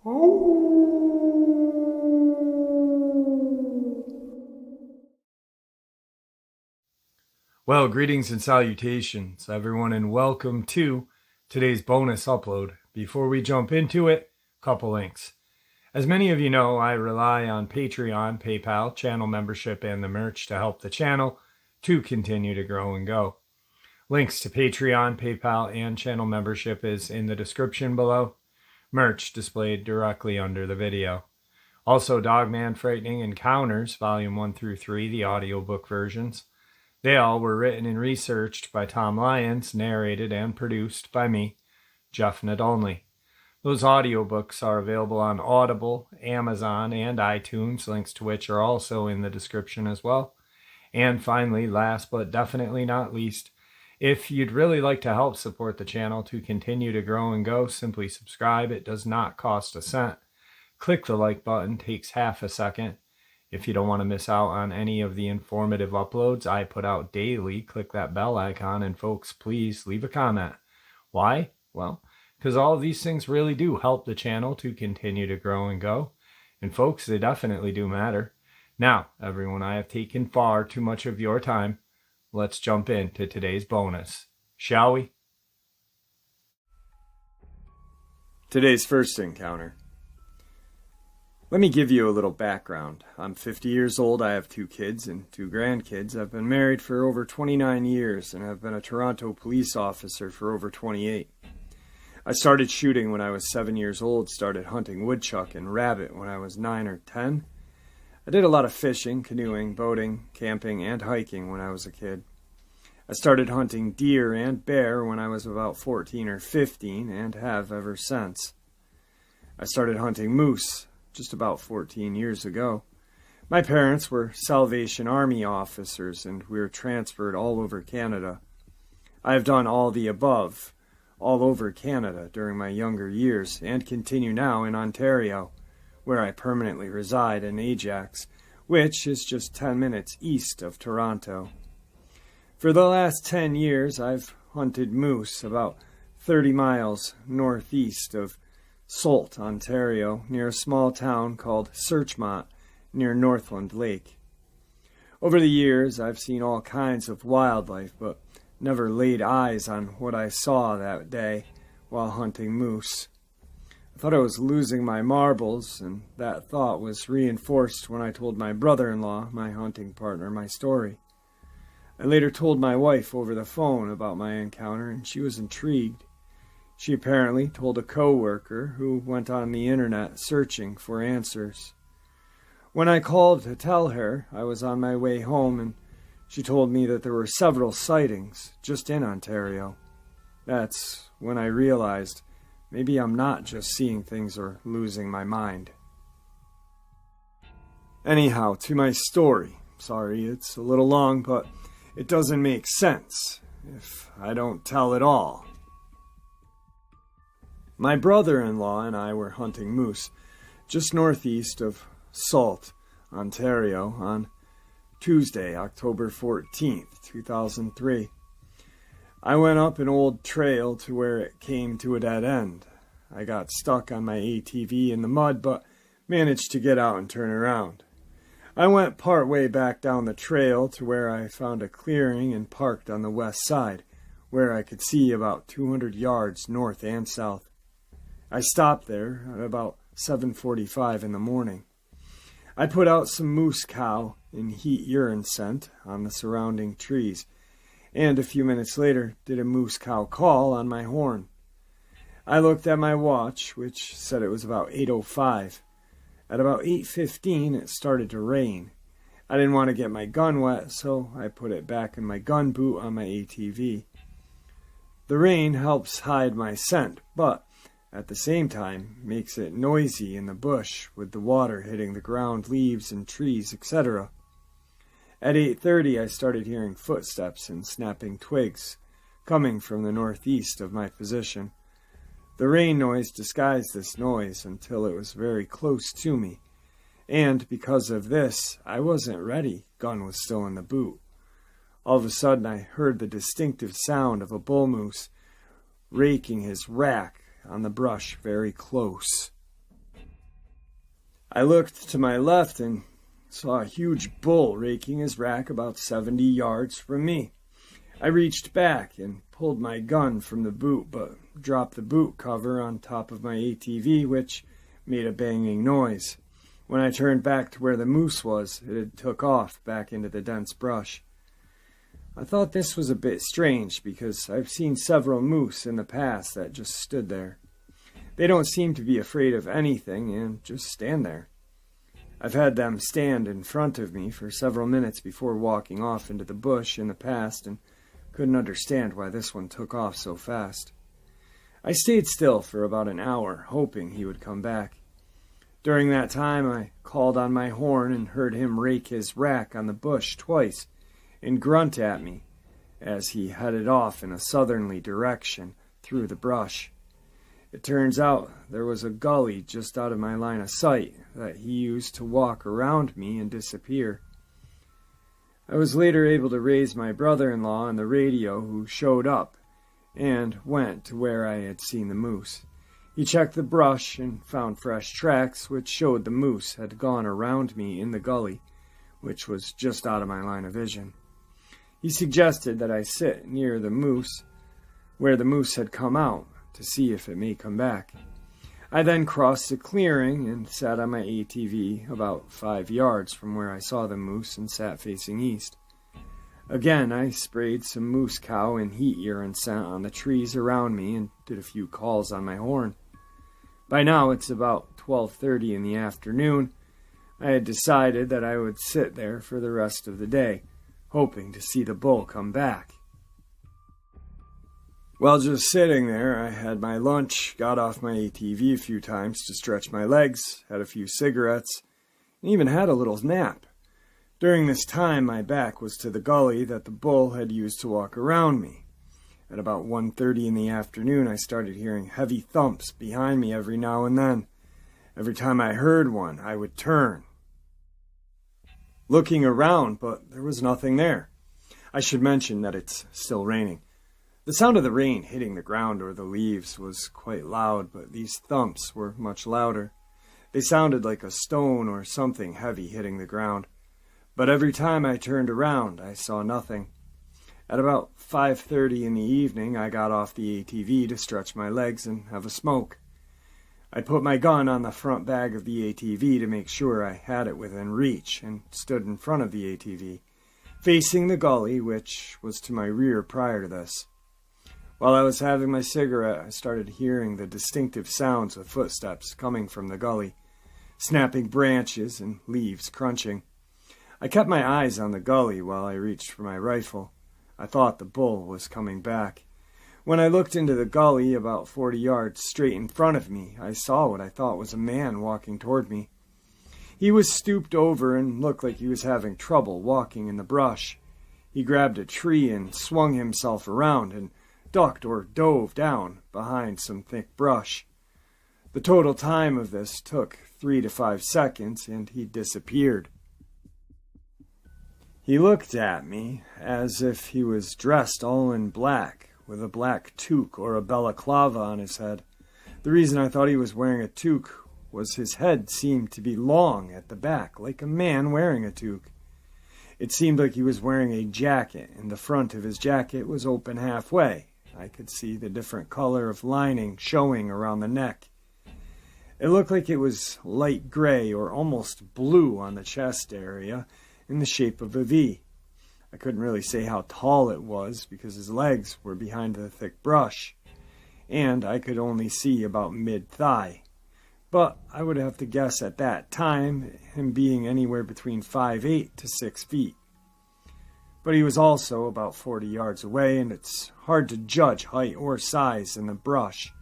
Well, greetings and salutations, everyone, and welcome to today's bonus upload. Before we jump into it, couple links. As many of you know, I rely on Patreon, PayPal, channel membership, and the merch to help the channel to continue to grow and go. Links to Patreon, PayPal, and channel membership is in the description below. Merch displayed directly under the video. Also, Dogman Frightening Encounters, Volume 1 through 3, the audiobook versions. They all were written and researched by Tom Lyons, narrated and produced by me, Jeff Nadolny. Those audiobooks are available on Audible, Amazon, and iTunes, links to which are also in the description as well. And finally, last but definitely not least, if you'd really like to help support the channel to continue to grow and go, simply subscribe. It does not cost a cent. Click the like button, takes half a second. If you don't want to miss out on any of the informative uploads I put out daily, click that bell icon, and folks, please leave a comment. Why? Well, because all of these things really do help the channel to continue to grow and go. And folks, they definitely do matter. Now, everyone, I have taken far too much of your time. Let's jump into today's bonus, shall we? Today's first encounter. Let me give you a little background. I'm 50 years old, I have 2 kids and 2 grandkids. I've been married for over 29 years and I've been a Toronto police officer for over 28. I started shooting when I was 7 years old, started hunting woodchuck and rabbit when I was 9 or 10. I did a lot of fishing, canoeing, boating, camping, and hiking when I was a kid. I started hunting deer and bear when I was about 14 or 15 and have ever since. I started hunting moose just about 14 years ago. My parents were Salvation Army officers and we were transferred all over Canada. I have done all the above, all over Canada during my younger years and continue now in Ontario, where I permanently reside in Ajax, which is just 10 minutes east of Toronto. For the last 10 years, I've hunted moose about 30 miles northeast of Sault, Ontario, near a small town called Searchmont, near Northland Lake. Over the years, I've seen all kinds of wildlife, but never laid eyes on what I saw that day while hunting moose. I thought I was losing my marbles, and that thought was reinforced when I told my brother-in-law, my hunting partner, my story. I later told my wife over the phone about my encounter, and she was intrigued. She apparently told a co-worker who went on the internet searching for answers. When I called to tell her, I was on my way home, and she told me that there were several sightings just in Ontario. That's when I realized maybe I'm not just seeing things or losing my mind. Anyhow, to my story. Sorry, it's a little long, but it doesn't make sense if I don't tell it all. My brother-in-law and I were hunting moose just northeast of Sault, Ontario, on Tuesday, October 14th, 2003. I went up an old trail to where it came to a dead end. I got stuck on my ATV in the mud, but managed to get out and turn around. I went part way back down the trail to where I found a clearing and parked on the west side, where I could see about 200 yards north and south. I stopped there at about 7:45 in the morning. I put out some moose cow and heat urine scent on the surrounding trees, and a few minutes later did a moose cow call on my horn. I looked at my watch, which said it was about 8:05. At about 8:15 it started to rain. I didn't want to get my gun wet, so I put it back in my gun boot on my ATV. The rain helps hide my scent, but at the same time makes it noisy in the bush with the water hitting the ground, leaves and trees, etc. At 8:30 I started hearing footsteps and snapping twigs coming from the northeast of my position. The rain noise disguised this noise until it was very close to me, and because of this I wasn't ready. Gun was still in the boot. All of a sudden I heard the distinctive sound of a bull moose raking his rack on the brush very close. I looked to my left and saw a huge bull raking his rack about 70 yards from me. I reached back and pulled my gun from the boot, but dropped the boot cover on top of my ATV, which made a banging noise. When I turned back to where the moose was, it had took off back into the dense brush. I thought this was a bit strange because I've seen several moose in the past that just stood there. They don't seem to be afraid of anything and just stand there. I've had them stand in front of me for several minutes before walking off into the bush in the past and couldn't understand why this one took off so fast. I stayed still for about an hour, hoping he would come back. During that time, I called on my horn and heard him rake his rack on the bush twice and grunt at me as he headed off in a southerly direction through the brush. It turns out there was a gully just out of my line of sight that he used to walk around me and disappear. I was later able to raise my brother-in-law on the radio, who showed up and went to where I had seen the moose. He checked the brush and found fresh tracks which showed the moose had gone around me in the gully, which was just out of my line of vision. He suggested that I sit near the moose, where the moose had come out, to see if it may come back. I then crossed the clearing and sat on my ATV about 5 yards from where I saw the moose and sat facing east. Again, I sprayed some moose cow and heat urine scent on the trees around me and did a few calls on my horn. By now it's about 12:30 in the afternoon. I had decided that I would sit there for the rest of the day, hoping to see the bull come back. While just sitting there, I had my lunch, got off my ATV a few times to stretch my legs, had a few cigarettes, and even had a little nap. During this time, my back was to the gully that the bull had used to walk around me. At about 1:30 in the afternoon, I started hearing heavy thumps behind me every now and then. Every time I heard one, I would turn, looking around, but there was nothing there. I should mention that it's still raining. The sound of the rain hitting the ground or the leaves was quite loud, but these thumps were much louder. They sounded like a stone or something heavy hitting the ground. But every time I turned around, I saw nothing. At about 5:30 in the evening, I got off the ATV to stretch my legs and have a smoke. I put my gun on the front bag of the ATV to make sure I had it within reach and stood in front of the ATV, facing the gully, which was to my rear prior to this. While I was having my cigarette, I started hearing the distinctive sounds of footsteps coming from the gully, snapping branches and leaves crunching. I kept my eyes on the gully while I reached for my rifle. I thought the bull was coming back. When I looked into the gully about 40 yards straight in front of me, I saw what I thought was a man walking toward me. He was stooped over and looked like he was having trouble walking in the brush. He grabbed a tree and swung himself around and ducked or dove down behind some thick brush. The total time of this took 3 to 5 seconds, and he disappeared. He looked at me as if he was dressed all in black, with a black toque or a balaclava on his head. The reason I thought he was wearing a toque was his head seemed to be long at the back, like a man wearing a toque. It seemed like he was wearing a jacket, and the front of his jacket was open halfway. I could see the different color of lining showing around the neck. It looked like it was light gray or almost blue on the chest area in the shape of a V. I couldn't really say how tall it was because his legs were behind the thick brush, and I could only see about mid-thigh. But I would have to guess at that time him being anywhere between 5'8" to 6 feet. But he was also about 40 yards away, and it's hard to judge height or size in the brush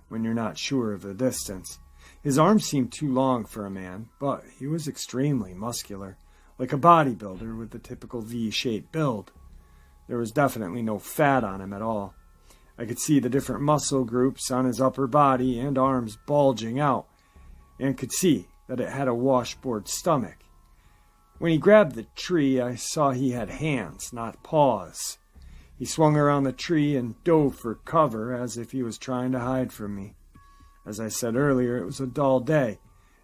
when you're not sure of the distance. His arms seemed too long for a man, but he was extremely muscular, like a bodybuilder with the typical V-shaped build. There was definitely no fat on him at all. I could see the different muscle groups on his upper body and arms bulging out, and could see that it had a washboard stomach. When he grabbed the tree, I saw he had hands, not paws. He swung around the tree and dove for cover as if he was trying to hide from me. As I said earlier, it was a dull day,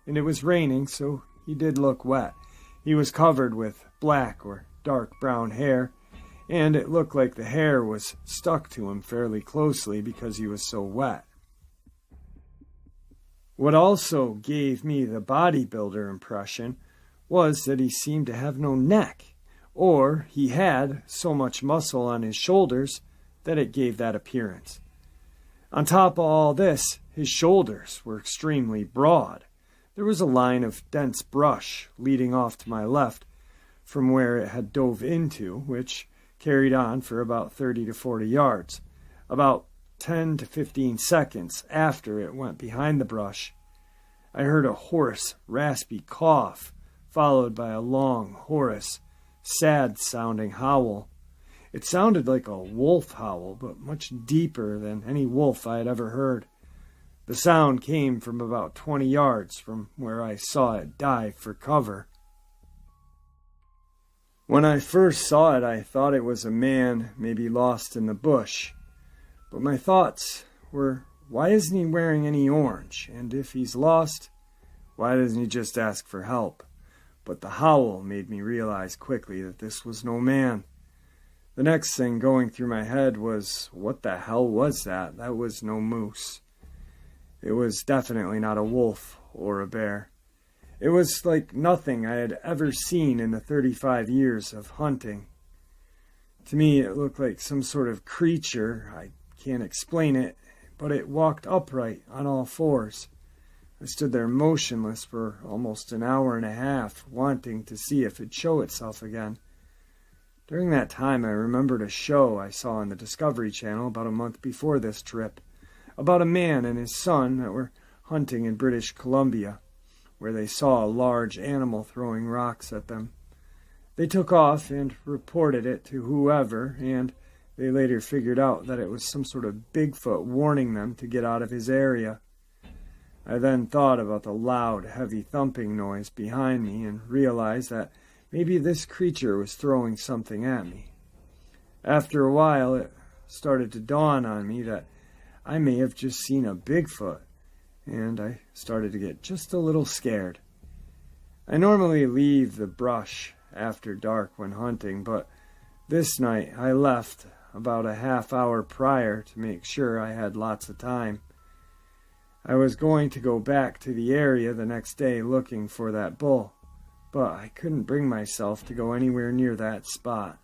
and it was raining, so he did look wet. He was covered with black or dark brown hair, and it looked like the hair was stuck to him fairly closely because he was so wet. What also gave me the bodybuilder impression was that he seemed to have no neck, or he had so much muscle on his shoulders that it gave that appearance. On top of all this, his shoulders were extremely broad. There was a line of dense brush leading off to my left from where it had dove into, which carried on for about 30 to 40 yards. About 10 to 15 seconds after it went behind the brush, I heard a hoarse, raspy cough, followed by a long, hoarse, sad-sounding howl. It sounded like a wolf howl, but much deeper than any wolf I had ever heard. The sound came from about 20 yards from where I saw it dive for cover. When I first saw it, I thought it was a man, maybe lost in the bush. But my thoughts were, why isn't he wearing any orange? And if he's lost, why doesn't he just ask for help? But the howl made me realize quickly that this was no man. The next thing going through my head was, what the hell was that? That was no moose. It was definitely not a wolf or a bear. It was like nothing I had ever seen in the 35 years of hunting. To me, it looked like some sort of creature. I can't explain it, but it walked upright on all fours. I stood there motionless for almost an hour and a half, wanting to see if it'd show itself again. During that time, I remembered a show I saw on the Discovery Channel about a month before this trip, about a man and his son that were hunting in British Columbia, where they saw a large animal throwing rocks at them. They took off and reported it to whoever, and they later figured out that it was some sort of Bigfoot warning them to get out of his area. I then thought about the loud, heavy thumping noise behind me and realized that maybe this creature was throwing something at me. After a while, it started to dawn on me that I may have just seen a Bigfoot, and I started to get just a little scared. I normally leave the brush after dark when hunting, but this night I left about a half hour prior to make sure I had lots of time. I was going to go back to the area the next day looking for that bull, but I couldn't bring myself to go anywhere near that spot.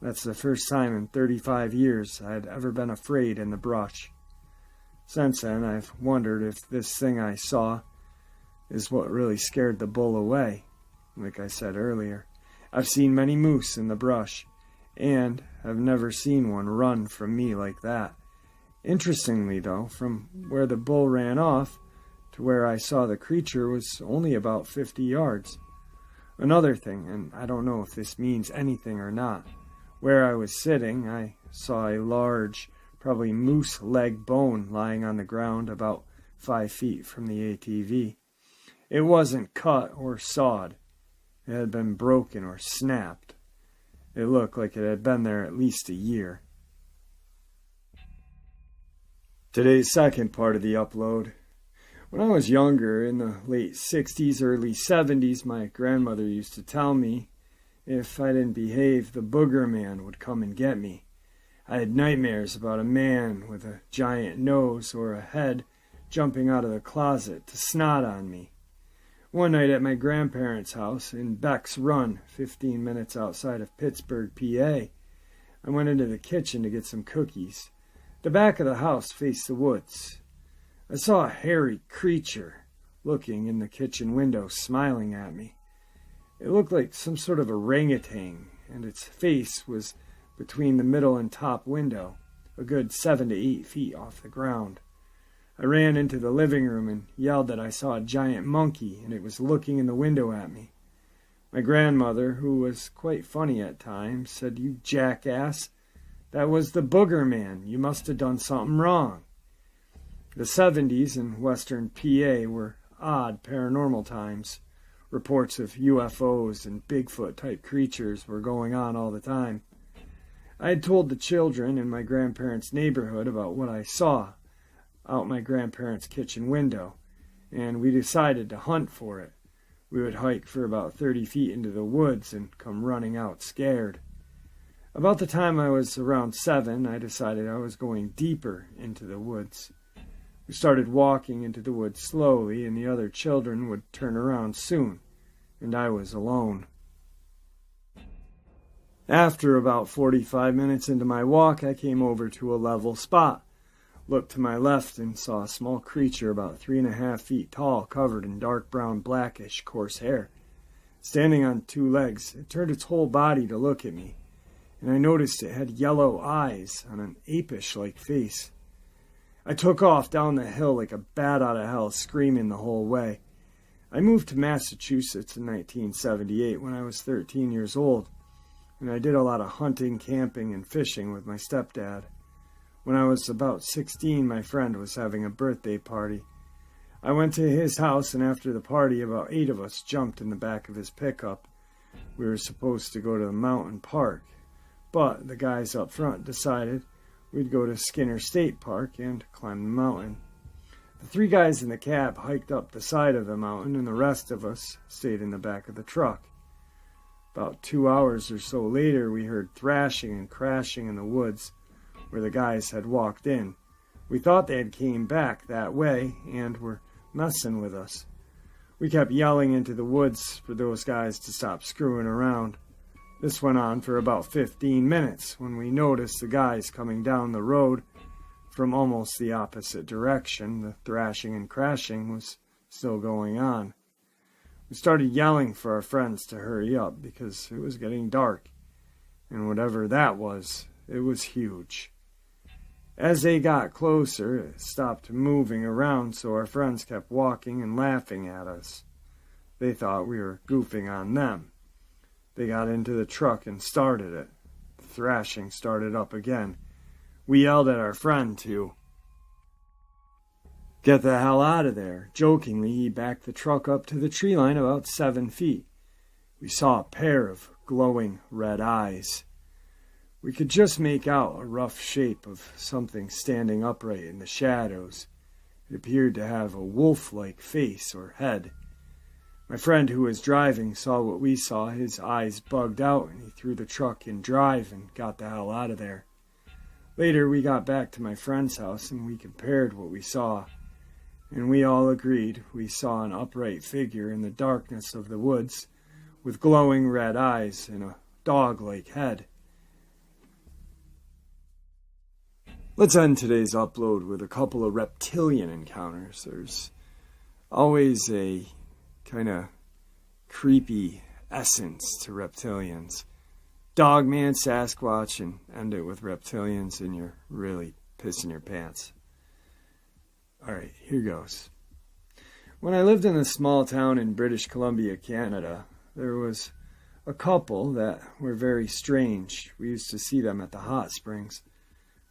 That's the first time in 35 years I had ever been afraid in the brush. Since then, I've wondered if this thing I saw is what really scared the bull away. Like I said earlier, I've seen many moose in the brush, and have never seen one run from me like that. Interestingly, though, from where the bull ran off to where I saw the creature was only about 50 yards. Another thing, and I don't know if this means anything or not, where I was sitting, I saw a large, probably moose leg bone lying on the ground about 5 feet from the ATV. It wasn't cut or sawed. It had been broken or snapped. It looked like it had been there at least a year. Today's second part of the upload. When I was younger, in the late 60s, early 70s, my grandmother used to tell me if I didn't behave, the booger man would come and get me. I had nightmares about a man with a giant nose or a head jumping out of the closet to snot on me. One night at my grandparents' house in Beck's Run, 15 minutes outside of Pittsburgh, PA, I went into the kitchen to get some cookies. The back of the house faced the woods. I saw a hairy creature looking in the kitchen window, smiling at me. It looked like some sort of orangutan, and its face was between the middle and top window, a good 7 to 8 feet off the ground. I ran into the living room and yelled that I saw a giant monkey, and it was looking in the window at me. My grandmother, who was quite funny at times, said, "You jackass, that was the booger man. You must have done something wrong." The 70s in western PA were odd paranormal times. Reports of UFOs and Bigfoot-type creatures were going on all the time. I had told the children in my grandparents' neighborhood about what I saw out my grandparents' kitchen window, and we decided to hunt for it. We would hike for about 30 feet into the woods and come running out scared. About the time I was around 7, I decided I was going deeper into the woods. We started walking into the woods slowly, and the other children would turn around soon, and I was alone. After about 45 minutes into my walk, I came over to a level spot, looked to my left, and saw a small creature about 3.5 feet tall, covered in dark brown, blackish, coarse hair. Standing on 2 legs, it turned its whole body to look at me, and I noticed it had yellow eyes on an apish-like face. I took off down the hill like a bat out of hell, screaming the whole way. I moved to Massachusetts in 1978 when I was 13 years old, and I did a lot of hunting, camping, and fishing with my stepdad. When I was about 16, my friend was having a birthday party. I went to his house, and after the party, about 8 of us jumped in the back of his pickup. We were supposed to go to the mountain park, but the guys up front decided we'd go to Skinner State Park and climb the mountain. The 3 guys in the cab hiked up the side of the mountain, and the rest of us stayed in the back of the truck. About 2 hours or so later, we heard thrashing and crashing in the woods where the guys had walked in. We thought they had came back that way and were messing with us. We kept yelling into the woods for those guys to stop screwing around. This went on for about 15 minutes when we noticed the guys coming down the road from almost the opposite direction. The thrashing and crashing was still going on. We started yelling for our friends to hurry up because it was getting dark, and whatever that was, it was huge. As they got closer, it stopped moving around, so our friends kept walking and laughing at us. They thought we were goofing on them. They got into the truck and started it. The thrashing started up again. We yelled at our friend to get the hell out of there. Jokingly, he backed the truck up to the tree line about 7 feet. We saw a pair of glowing red eyes. We could just make out a rough shape of something standing upright in the shadows. It appeared to have a wolf-like face or head. My friend who was driving saw what we saw. His eyes bugged out, and he threw the truck in drive and got the hell out of there. Later, we got back to my friend's house, and we compared what we saw. And we all agreed we saw an upright figure in the darkness of the woods with glowing red eyes and a dog-like head. Let's end today's upload with a couple of reptilian encounters. There's always a kind of creepy essence to reptilians. Dogman, Sasquatch, and end it with reptilians, and you're really pissing your pants. Alright, here goes. When I lived in a small town in British Columbia, Canada, there was a couple that were very strange. We used to see them at the hot springs.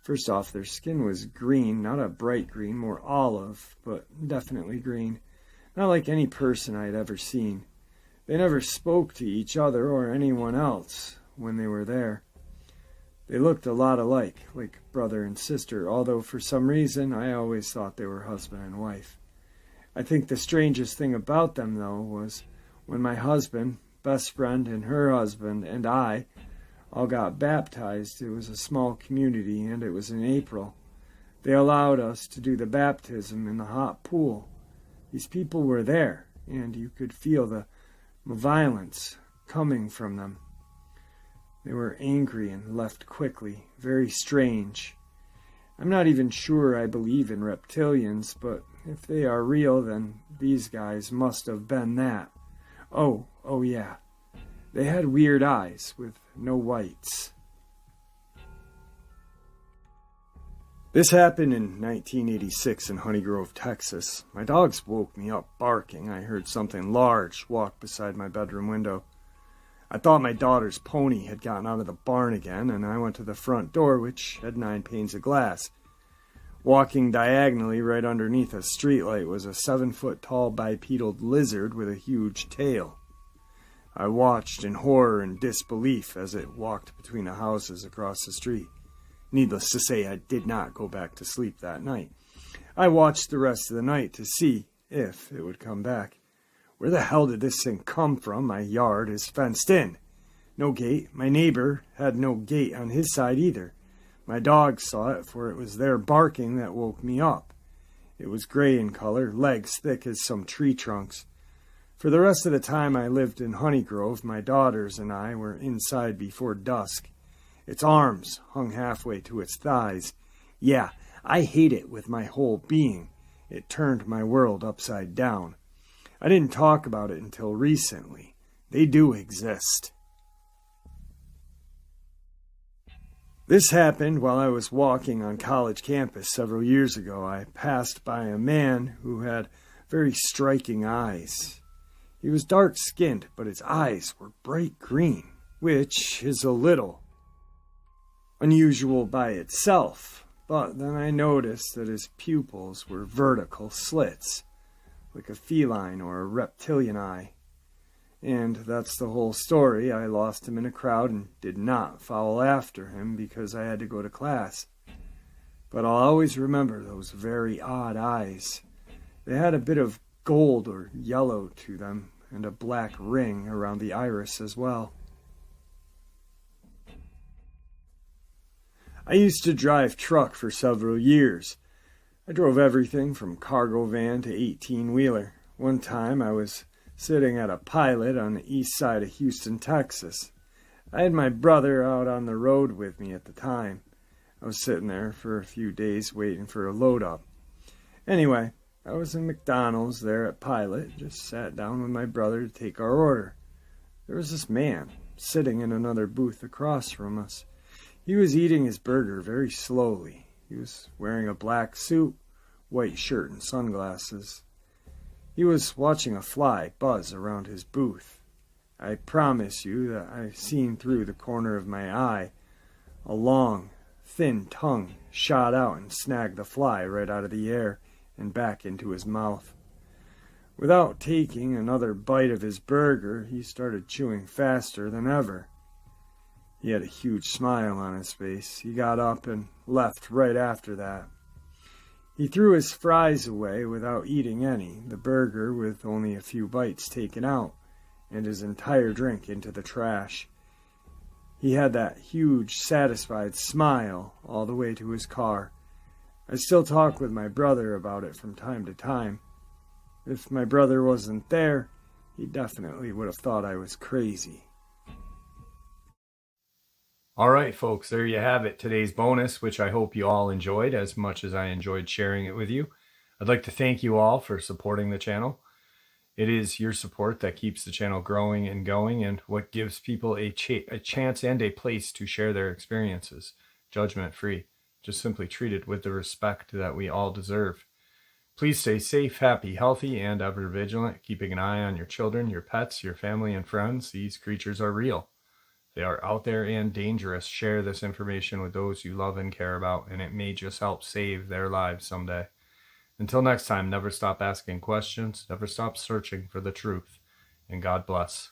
First off, their skin was green, not a bright green, more olive, but definitely green. Not like any person I had ever seen. They never spoke to each other or anyone else when they were there. They looked a lot alike, like brother and sister, although for some reason I always thought they were husband and wife. I think the strangest thing about them, though, was when my husband, best friend, and her husband, and I all got baptized. It was a small community, and it was in April. They allowed us to do the baptism in the hot pool. These people were there, and you could feel the violence coming from them. They were angry and left quickly. Very strange. I'm not even sure I believe in reptilians, but if they are real, then these guys must have been that. Oh yeah. They had weird eyes with no whites. This happened in 1986 in Honey Grove, Texas. My dogs woke me up barking. I heard something large walk beside my bedroom window. I thought my daughter's pony had gotten out of the barn again, and I went to the front door, which had 9 panes of glass. Walking diagonally right underneath a streetlight was a 7-foot-tall bipedal lizard with a huge tail. I watched in horror and disbelief as it walked between the houses across the street. Needless to say, I did not go back to sleep that night. I watched the rest of the night to see if it would come back. Where the hell did this thing come from? My yard is fenced in. No gate. My neighbor had no gate on his side either. My dog saw it, for it was their barking that woke me up. It was gray in color, legs thick as some tree trunks. For the rest of the time I lived in Honeygrove, my daughters and I were inside before dusk. Its arms hung halfway to its thighs. Yeah, I hate it with my whole being. It turned my world upside down. I didn't talk about it until recently. They do exist. This happened while I was walking on college campus several years ago. I passed by a man who had very striking eyes. He was dark-skinned, but his eyes were bright green, which is a little unusual by itself. But then I noticed that his pupils were vertical slits, like a feline or a reptilian eye. And that's the whole story. I lost him in a crowd and did not follow after him because I had to go to class. But I'll always remember those very odd eyes. They had a bit of gold or yellow to them, and a black ring around the iris as well. I used to drive truck for several years. I drove everything from cargo van to 18-wheeler. One time I was sitting at a Pilot on the east side of Houston, Texas. I had my brother out on the road with me at the time. I was sitting there for a few days waiting for a load up. Anyway, I was in McDonald's there at Pilot, just sat down with my brother to take our order. There was this man sitting in another booth across from us. He was eating his burger very slowly. He was wearing a black suit, white shirt, and sunglasses. He was watching a fly buzz around his booth. I promise you that I've seen through the corner of my eye. A long, thin tongue shot out and snagged the fly right out of the air and back into his mouth. Without taking another bite of his burger, he started chewing faster than ever. He had a huge smile on his face. He got up and left right after that. He threw his fries away without eating any, the burger with only a few bites taken out, and his entire drink into the trash. He had that huge, satisfied smile all the way to his car. I still talk with my brother about it from time to time. If my brother wasn't there, he definitely would have thought I was crazy. All right, folks, there you have it. Today's bonus, which I hope you all enjoyed as much as I enjoyed sharing it with you. I'd like to thank you all for supporting the channel. It is your support that keeps the channel growing and going, and what gives people a chance and a place to share their experiences, judgment-free, just simply treated with the respect that we all deserve. Please stay safe, happy, healthy, and ever vigilant, keeping an eye on your children, your pets, your family, and friends. These creatures are real. They are out there and dangerous. Share this information with those you love and care about, and it may just help save their lives someday. Until next time, never stop asking questions, never stop searching for the truth, and God bless.